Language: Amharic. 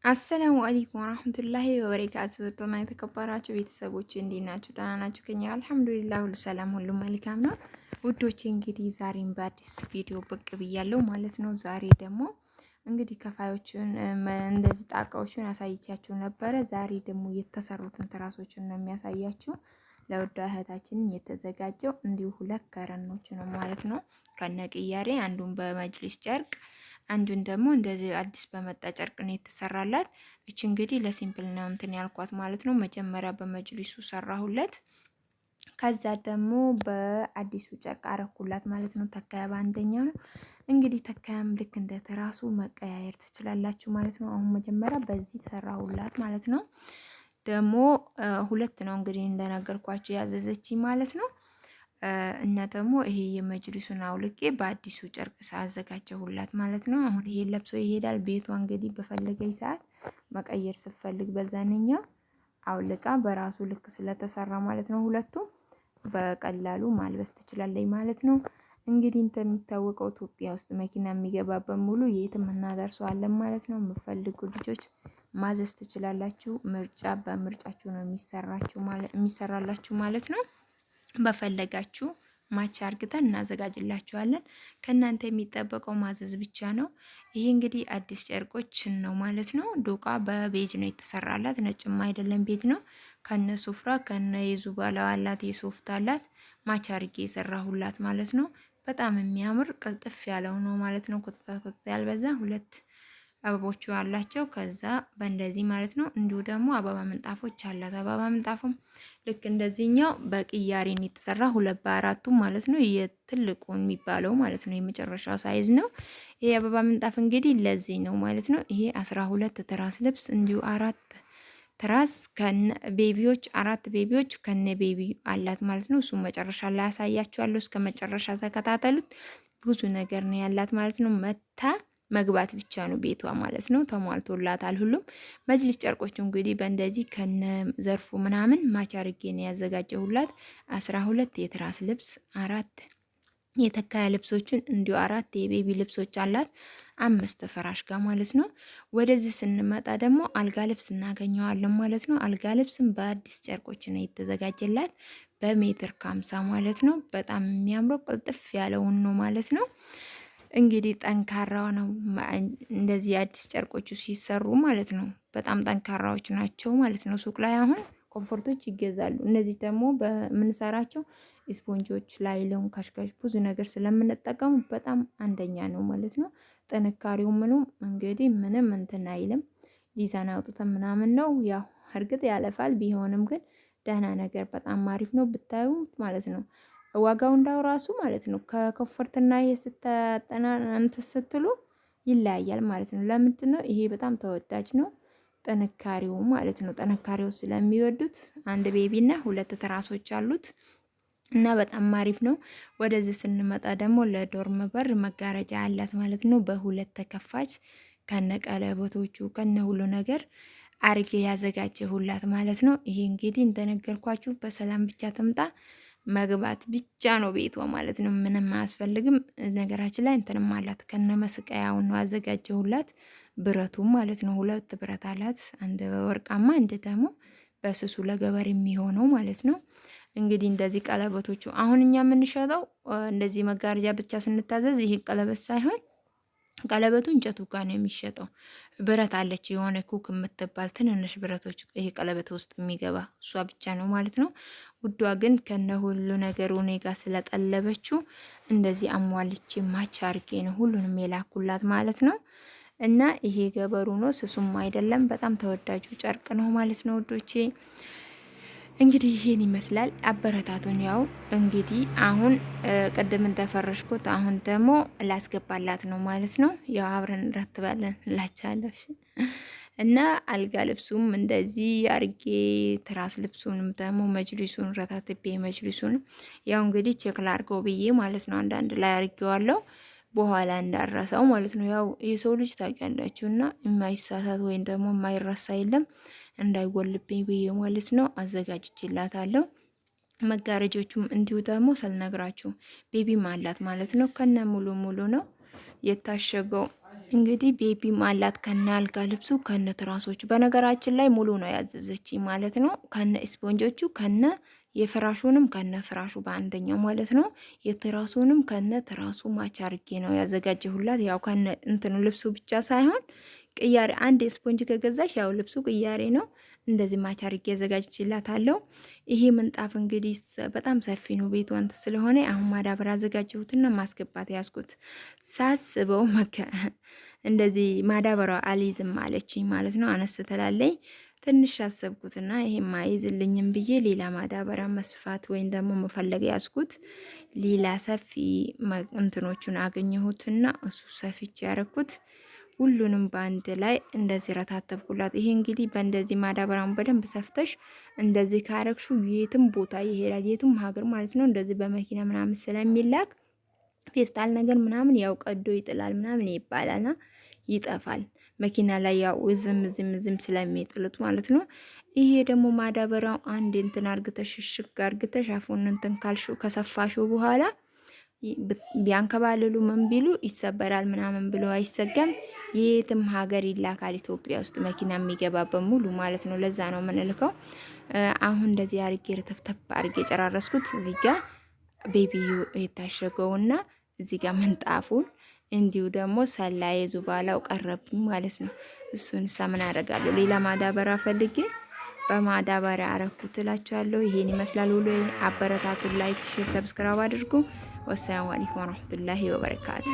አሰላሙ አለይኩም ወራህመቱላሂ ወበረካቱ። ጦና የተከበራችሁ ቤተሰቦች እንዴት ናችሁ? ደህና ናችሁ? ከኛ አልሐምዱሊላህ ሁሉ ሰላም፣ ሁሉ መልካም ነው። ውዶቼ እንግዲህ ዛሬም በአዲስ ቪዲዮ ብቅ ብያለሁ ማለት ነው። ዛሬ ደግሞ እንግዲህ ከፋዮችን እንደዚህ ጣቃዎችን አሳይቻችሁ ነበረ። ዛሬ ደግሞ የተሰሩትን ትራሶችን ነው የሚያሳያችሁ። ለውድ እህታችን የተዘጋጀው እንዲሁ ሁለት ከረኖች ነው ማለት ነው ከነቅያሬ አንዱን በመጅሊስ ጨርቅ አንዱን ደግሞ እንደዚህ አዲስ በመጣ ጨርቅ ነው የተሰራላት። እቺ እንግዲህ ለሲምፕል ነው እንትን ያልኳት ማለት ነው። መጀመሪያ በመጅሊሱ ሰራሁለት፣ ከዛ ደግሞ በአዲሱ ጨርቅ አረኩላት ማለት ነው። ተካያ በአንደኛ ነው እንግዲህ ተካያም ልክ እንደ ትራሱ መቀያየር ትችላላችሁ ማለት ነው። አሁን መጀመሪያ በዚህ ተሰራሁላት ማለት ነው። ደግሞ ሁለት ነው እንግዲህ እንደነገርኳችሁ ያዘዘች ማለት ነው። እና ደግሞ ይሄ የመጅሊሱን አውልቄ በአዲሱ ጨርቅ ሳዘጋጀሁላት ማለት ነው። አሁን ይሄ ለብሶ ይሄዳል ቤቷ እንግዲህ በፈለገኝ ሰዓት መቀየር ስትፈልግ በዛንኛው አውልቃ በራሱ ልክ ስለተሰራ ማለት ነው። ሁለቱም በቀላሉ ማልበስ ትችላለች ማለት ነው። እንግዲህ እንደሚታወቀው ኢትዮጵያ ውስጥ መኪና የሚገባበት ሙሉ የትም እናደርሰዋለን ማለት ነው። የምፈልጉ ልጆች ማዘዝ ትችላላችሁ። ምርጫ በምርጫችሁ ነው የሚሰራላችሁ ማለት ነው። በፈለጋችሁ ማች አርግተን እናዘጋጅላችኋለን። ከእናንተ የሚጠበቀው ማዘዝ ብቻ ነው። ይሄ እንግዲህ አዲስ ጨርቆችን ነው ማለት ነው። ዶቃ በቤጅ ነው የተሰራላት፣ ነጭማ አይደለም ቤጅ ነው። ከነ ሱፍራ ከነ የዙባላው አላት፣ የሶፍት አላት። ማች አርጌ የሰራሁላት ማለት ነው። በጣም የሚያምር ቅልጥፍ ያለው ነው ማለት ነው። ኮተታ ያልበዛ ሁለት አበቦቹ አላቸው። ከዛ በእንደዚህ ማለት ነው። እንዲሁ ደግሞ አበባ ምንጣፎች አላት። አበባ ምንጣፉም ልክ እንደዚህኛው በቅያሬን የተሰራ 2x4 ማለት ነው። የትልቁ የሚባለው ማለት ነው የመጨረሻው ሳይዝ ነው። ይሄ አበባ ምንጣፍ እንግዲህ ለዚህ ነው ማለት ነው። ይሄ 12 ትራስ ልብስ እንዲሁ 4 ትራስ ከነ ቤቢዎች 4 ቤቢዎች ከነ ቤቢ አላት ማለት ነው። እሱ መጨረሻ ላይ ያሳያችኋለሁ። እስከ መጨረሻ ተከታተሉት። ብዙ ነገር ነው ያላት ማለት ነው። መታ መግባት ብቻ ነው ቤቷ ማለት ነው። ተሟልቶላታል ሁሉም። መጅሊስ ጨርቆቹ እንግዲህ በእንደዚህ ከነ ዘርፉ ምናምን ማች አርጌ ነው ያዘጋጀሁላት። 12 የትራስ ልብስ፣ 4 የተካያ ልብሶችን እንዲሁ 4 የቤቢ ልብሶች አላት። 5 ፍራሽ ጋር ማለት ነው። ወደዚህ ስንመጣ ደግሞ አልጋ ልብስ እናገኘዋለን ማለት ነው። አልጋ ልብስም በአዲስ ጨርቆች ነው የተዘጋጀላት በሜትር ከ50 ማለት ነው። በጣም የሚያምረው ቅልጥፍ ያለውን ነው ማለት ነው። እንግዲህ ጠንካራ ነው። እንደዚህ አዲስ ጨርቆቹ ሲሰሩ ማለት ነው በጣም ጠንካራዎች ናቸው ማለት ነው። ሱቅ ላይ አሁን ኮምፎርቶች ይገዛሉ። እነዚህ ደግሞ በምንሰራቸው ስፖንጆች ላይለውን ካሽካሽ ብዙ ነገር ስለምንጠቀሙ በጣም አንደኛ ነው ማለት ነው። ጥንካሬው ምኑም እንግዲህ ምንም እንትን አይልም። ዲዛይን አውጥተን ምናምን ነው ያው እርግጥ ያለፋል። ቢሆንም ግን ደህና ነገር በጣም አሪፍ ነው ብታዩ ማለት ነው። ዋጋው እንዳው ራሱ ማለት ነው ከኮምፎርትና የስተጠናንት ስትሉ ይለያያል ማለት ነው። ለምንድን ነው ይሄ በጣም ተወዳጅ ነው? ጥንካሬው ማለት ነው። ጥንካሬው ስለሚወዱት አንድ ቤቢና 2 ትራሶች አሉት እና በጣም አሪፍ ነው። ወደዚህ ስንመጣ ደግሞ ለዶርም በር መጋረጃ አላት ማለት ነው። በሁለት ተከፋች ከነ ቀለበቶቹ ከነ ሁሉ ነገር አርጌ ያዘጋጀሁላት ማለት ነው። ይሄ እንግዲህ እንደነገርኳችሁ በሰላም ብቻ ትምጣ መግባት ብቻ ነው ቤቷ ማለት ነው። ምንም አያስፈልግም። ነገራችን ላይ እንትንም አላት ከነ መስቀያው ነው አዘጋጀሁላት። ብረቱ ማለት ነው 2 ብረት አላት። አንድ ወርቃማ አንድ ደግሞ በስሱ ለገበር የሚሆነው ማለት ነው። እንግዲህ እንደዚህ ቀለበቶቹ አሁን እኛ የምንሸጠው እንደዚህ መጋረጃ ብቻ ስንታዘዝ ይሄ ቀለበት ሳይሆን ቀለበቱ እንጨቱ ጋር ነው የሚሸጠው። ብረት አለች የሆነ ኩክ የምትባል ትንንሽ ብረቶች ይሄ ቀለበት ውስጥ የሚገባ እሷ ብቻ ነው ማለት ነው። ውዷ ግን ከነ ሁሉ ነገሩ እኔ ጋር ስለጠለበችው እንደዚህ አሟልቼ ማች አርጌ ነው ሁሉንም የላኩላት ማለት ነው። እና ይሄ ገበሩ ነው ስሱም አይደለም። በጣም ተወዳጁ ጨርቅ ነው ማለት ነው ውዶቼ። እንግዲህ ይሄን ይመስላል። አበረታቱን። ያው እንግዲህ አሁን ቅድም ተፈረሽኩት፣ አሁን ደግሞ ላስገባላት ነው ማለት ነው። ያው አብረን እንረትባለን ላቻለሽ እና አልጋ ልብሱም እንደዚህ አርጌ ትራስ ልብሱንም ደግሞ መጅሊሱን ረታትቤ መጅሊሱን ያው እንግዲህ ቼክ ላርገው ብዬ ማለት ነው። አንዳንድ ላይ አርጌዋለሁ በኋላ እንዳረሰው ማለት ነው። ያው የሰው ልጅ ታውቂያላችሁ እና የማይሳሳት ወይም ደግሞ የማይረሳ የለም። እንዳይጎልብኝ ብዬ ማለት ነው አዘጋጅቼላታለሁ። መጋረጆቹም እንዲሁ ደግሞ ሳልነግራችሁ ቤቢም አላት ማለት ነው። ከነ ሙሉ ነው የታሸገው። እንግዲህ ቤቢም አላት ከነ አልጋ ልብሱ ከነ ትራሶቹ። በነገራችን ላይ ሙሉ ነው ያዘዘችኝ ማለት ነው። ከነ ስፖንጆቹ ከነ የፍራሹንም ከነ ፍራሹ በአንደኛው ማለት ነው። የትራሱንም ከነ ትራሱ ማች አርጌ ነው ያዘጋጀሁላት። ያው ከነ እንትኑ ልብሱ ብቻ ሳይሆን ቅያሬ አንድ ስፖንጅ ከገዛሽ ያው ልብሱ ቅያሬ ነው። እንደዚህ ማች አርጌ አዘጋጅችላታለሁ። ይሄ ምንጣፍ እንግዲህ በጣም ሰፊ ነው ቤቱ እንትን ስለሆነ አሁን ማዳበሪያ አዘጋጀሁትና ማስገባት ያዝኩት ሳስበው እንደዚህ ማዳበሪያው አልይዝም አለችኝ ማለት ነው። አነስ ትላለኝ ትንሽ አሰብኩትና ይሄም አይዝልኝም ብዬ ሌላ ማዳበሪያ መስፋት ወይም ደግሞ መፈለግ ያዝኩት። ሌላ ሰፊ እንትኖቹን አገኘሁትና እሱ ሰፊች ያረኩት። ሁሉንም በአንድ ላይ እንደዚህ ረታተብኩላት። ይሄ እንግዲህ በእንደዚህ ማዳበሪያውን በደንብ ሰፍተሽ እንደዚህ ካረግሹ የትም ቦታ ይሄዳል፣ የትም ሀገር ማለት ነው። እንደዚህ በመኪና ምናምን ስለሚላክ ፌስታል ነገር ምናምን ያው ቀዶ ይጥላል ምናምን ይባላልና ይጠፋል። መኪና ላይ ያው ዝም ስለሚጥሉት ማለት ነው። ይሄ ደግሞ ማዳበሪያው አንድ እንትን አርግተሽ ሽሽግ አርግተሽ አፉን እንትን ካልሹ ከሰፋሽው በኋላ ቢያንከባልሉ ምን ቢሉ ይሰበራል ምናምን ብሎ አይሰገም። የትም ሀገር ይላካል። ኢትዮጵያ ውስጥ መኪና የሚገባ በሙሉ ማለት ነው። ለዛ ነው የምንልከው። አሁን እንደዚህ አርጌ ተፍተፍ አርጌ ጨራረስኩት። እዚህ ጋር ቤቢዩ የታሸገውና እዚህ ጋር ምንጣፉን እንዲሁ ደግሞ ሰላይ ዙባላው ቀረብኝ ማለት ነው። እሱን ምን አደርጋለሁ? ሌላ ማዳበሪያ ፈልጌ በማዳበሪያ አረኩት እላችኋለሁ። ይሄን ይመስላል ውሎ። አበረታቱን። ላይክ፣ ሼር፣ ሰብስክራይብ አድርጉ። ወሰላሙ አለይኩም ወራህመቱላሂ ወበረካቱ።